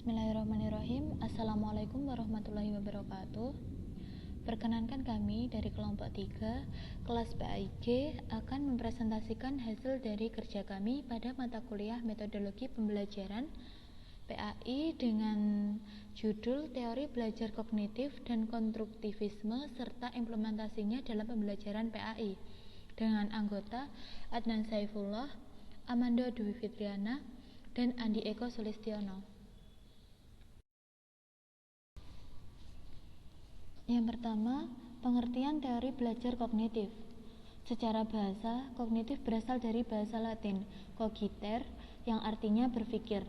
Bismillahirrahmanirrahim. Assalamualaikum warahmatullahi wabarakatuh. Perkenankan kami dari kelompok 3 kelas PAIG akan mempresentasikan hasil dari kerja kami pada mata kuliah metodologi pembelajaran PAI dengan judul Teori Belajar Kognitif dan Konstruktivisme serta implementasinya dalam pembelajaran PAI dengan anggota Adnan Saifullah, Amanda Dwi Fitriana, dan Andi Eko Sulistiono. Yang pertama, pengertian teori belajar kognitif. Secara bahasa, kognitif berasal dari bahasa Latin cogiter yang artinya berpikir.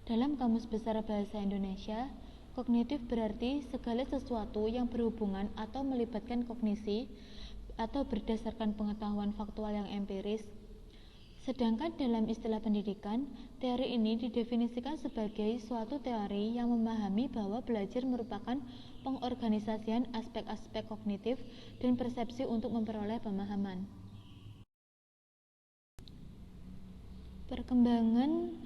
Dalam Kamus Besar Bahasa Indonesia, kognitif berarti segala sesuatu yang berhubungan atau melibatkan kognisi atau berdasarkan pengetahuan faktual yang empiris. Sedangkan dalam istilah pendidikan, teori ini didefinisikan sebagai suatu teori yang memahami bahwa belajar merupakan pengorganisasian aspek-aspek kognitif dan persepsi untuk memperoleh pemahaman. Perkembangan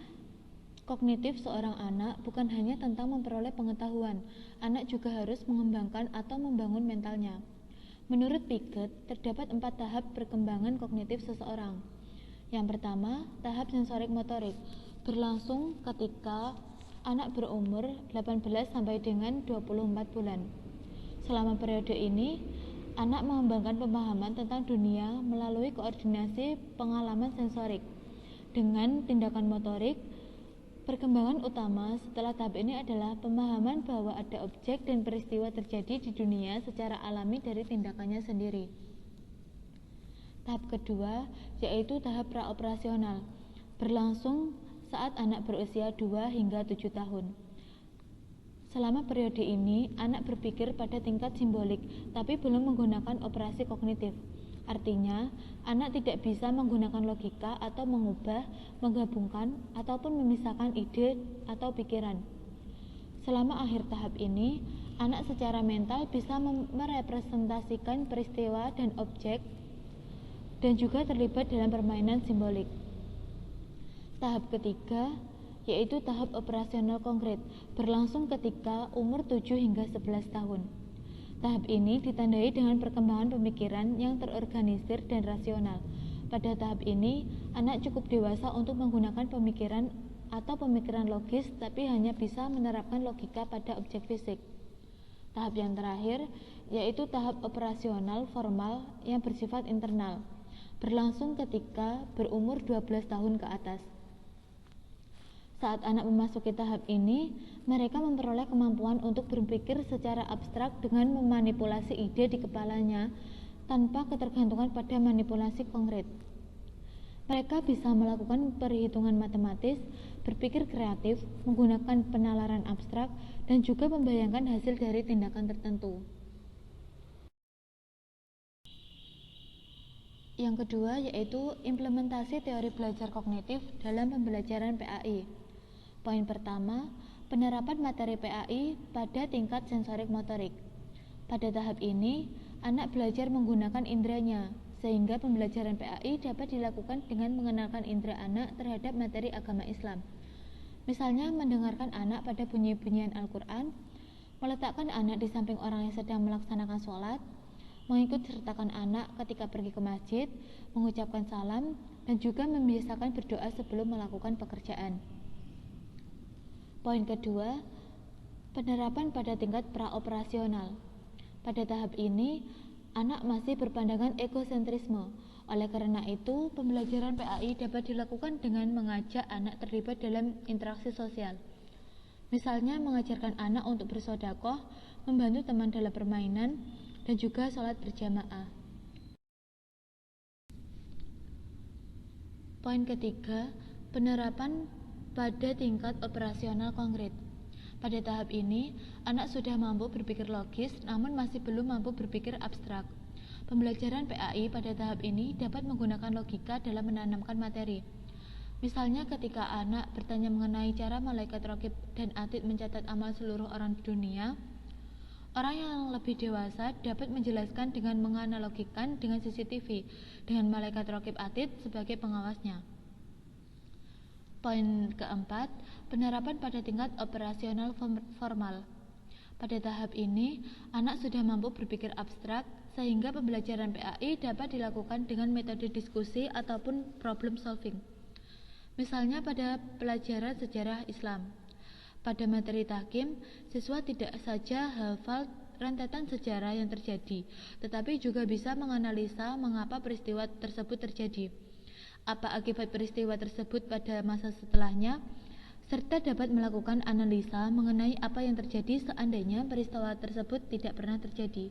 kognitif seorang anak bukan hanya tentang memperoleh pengetahuan, anak juga harus mengembangkan atau membangun mentalnya. Menurut Piaget, terdapat 4 tahap perkembangan kognitif seseorang. Yang pertama, tahap sensorik motorik, berlangsung ketika anak berumur 18 sampai dengan 24 bulan. Selama periode ini, anak mengembangkan pemahaman tentang dunia melalui koordinasi pengalaman sensorik. Dengan tindakan motorik, perkembangan utama setelah tahap ini adalah pemahaman bahwa ada objek dan peristiwa terjadi di dunia secara alami dari tindakannya sendiri. Tahap kedua, yaitu tahap praoperasional, berlangsung saat anak berusia 2 hingga 7 tahun. Selama periode ini, anak berpikir pada tingkat simbolik, tapi belum menggunakan operasi kognitif. Artinya, anak tidak bisa menggunakan logika atau mengubah, menggabungkan, ataupun memisahkan ide atau pikiran. Selama akhir tahap ini, anak secara mental bisa merepresentasikan peristiwa dan objek dan juga terlibat dalam permainan simbolik. Tahap ketiga, yaitu tahap operasional konkret, berlangsung ketika umur 7 hingga 11 tahun. Tahap ini ditandai dengan perkembangan pemikiran yang terorganisir dan rasional. Pada tahap ini, anak cukup dewasa untuk menggunakan pemikiran atau pemikiran logis, tapi hanya bisa menerapkan logika pada objek fisik. Tahap yang terakhir, yaitu tahap operasional formal yang bersifat internal, berlangsung ketika berumur 12 tahun ke atas. Saat anak memasuki tahap ini, mereka memperoleh kemampuan untuk berpikir secara abstrak dengan memanipulasi ide di kepalanya tanpa ketergantungan pada manipulasi konkret. Mereka bisa melakukan perhitungan matematis, berpikir kreatif, menggunakan penalaran abstrak, dan juga membayangkan hasil dari tindakan tertentu. Yang kedua, yaitu implementasi teori belajar kognitif dalam pembelajaran PAI. Poin pertama, penerapan materi PAI pada tingkat sensorik motorik. Pada tahap ini, anak belajar menggunakan indranya, sehingga pembelajaran PAI dapat dilakukan dengan mengenalkan indera anak terhadap materi agama Islam. Misalnya, mendengarkan anak pada bunyi-bunyian Al-Quran, meletakkan anak di samping orang yang sedang melaksanakan sholat, mengikut sertakan anak ketika pergi ke masjid, mengucapkan salam, dan juga membiasakan berdoa sebelum melakukan pekerjaan. Poin kedua, penerapan pada tingkat praoperasional. Pada tahap ini, anak masih berpandangan egosentrisme. Oleh karena itu, pembelajaran PAI dapat dilakukan dengan mengajak anak terlibat dalam interaksi sosial. Misalnya, mengajarkan anak untuk bersedekah, membantu teman dalam permainan, dan juga sholat berjamaah. Poin ketiga, penerapan pada tingkat operasional konkret. Pada tahap ini, anak sudah mampu berpikir logis, namun masih belum mampu berpikir abstrak. Pembelajaran PAI pada tahap ini dapat menggunakan logika dalam menanamkan materi. Misalnya ketika anak bertanya mengenai cara malaikat raqib dan atid mencatat amal seluruh orang di dunia, orang yang lebih dewasa dapat menjelaskan dengan menganalogikan dengan CCTV, dengan malaikat raqib atid sebagai pengawasnya. Poin keempat, penerapan pada tingkat operasional formal. Pada tahap ini, anak sudah mampu berpikir abstrak, sehingga pembelajaran PAI dapat dilakukan dengan metode diskusi ataupun problem solving. Misalnya pada pelajaran sejarah Islam. Pada materi tahkim, siswa tidak saja hafal rentetan sejarah yang terjadi, tetapi juga bisa menganalisa mengapa peristiwa tersebut terjadi, apa akibat peristiwa tersebut pada masa setelahnya, serta dapat melakukan analisa mengenai apa yang terjadi seandainya peristiwa tersebut tidak pernah terjadi.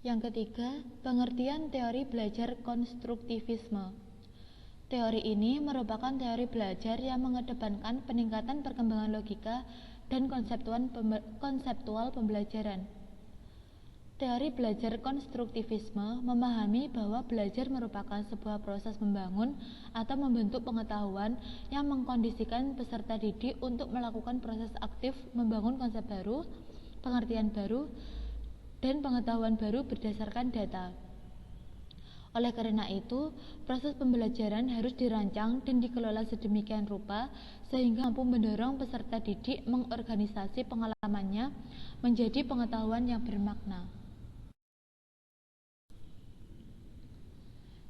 Yang ketiga, pengertian teori belajar konstruktivisme. Teori ini merupakan teori belajar yang mengedepankan peningkatan perkembangan logika dan konseptual pembelajaran. Teori belajar konstruktivisme memahami bahwa belajar merupakan sebuah proses membangun atau membentuk pengetahuan yang mengkondisikan peserta didik untuk melakukan proses aktif membangun konsep baru, pengertian baru, dan pengetahuan baru berdasarkan data. Oleh karena itu, proses pembelajaran harus dirancang dan dikelola sedemikian rupa sehingga mampu mendorong peserta didik mengorganisasi pengalamannya menjadi pengetahuan yang bermakna.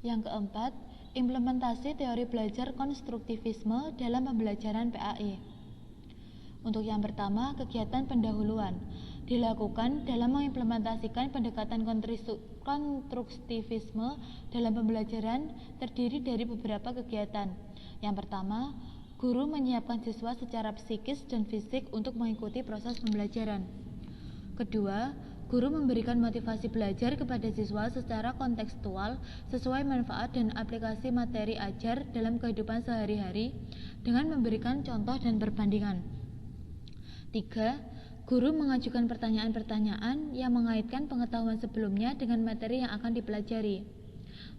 Yang keempat, implementasi teori belajar konstruktivisme dalam pembelajaran PAI. Untuk yang pertama, kegiatan pendahuluan dilakukan dalam mengimplementasikan pendekatan konstruktivisme dalam pembelajaran terdiri dari beberapa kegiatan. Yang pertama, guru menyiapkan siswa secara psikis dan fisik untuk mengikuti proses pembelajaran. Kedua, guru memberikan motivasi belajar kepada siswa secara kontekstual sesuai manfaat dan aplikasi materi ajar dalam kehidupan sehari-hari dengan memberikan contoh dan perbandingan. 3. Guru mengajukan pertanyaan-pertanyaan yang mengaitkan pengetahuan sebelumnya dengan materi yang akan dipelajari.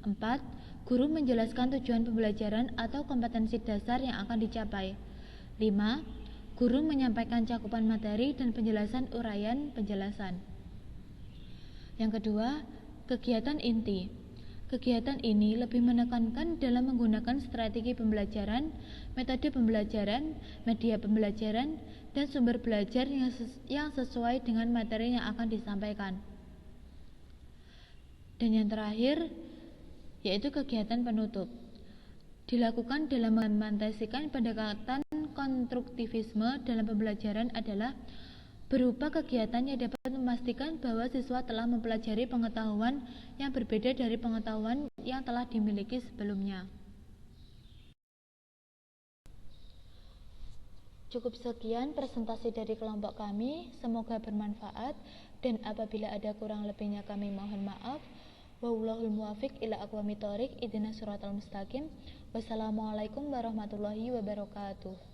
4. Guru menjelaskan tujuan pembelajaran atau kompetensi dasar yang akan dicapai. 5. Guru menyampaikan cakupan materi dan penjelasan uraian penjelasan. Yang kedua, kegiatan inti. Kegiatan ini lebih menekankan dalam menggunakan strategi pembelajaran, metode pembelajaran, media pembelajaran, dan sumber belajar yang sesuai dengan materi yang akan disampaikan. Dan yang terakhir, yaitu kegiatan penutup. Dilakukan dalam mengimplementasikan pendekatan konstruktivisme dalam pembelajaran adalah berupa kegiatan yang dapat memastikan bahwa siswa telah mempelajari pengetahuan yang berbeda dari pengetahuan yang telah dimiliki sebelumnya. Cukup sekian presentasi dari kelompok kami, semoga bermanfaat, dan apabila ada kurang lebihnya kami mohon maaf. Wallahul muwaffiq ila aqwamit thoriq, ihdinas siratal mustaqim. Wassalamualaikum warahmatullahi wabarakatuh.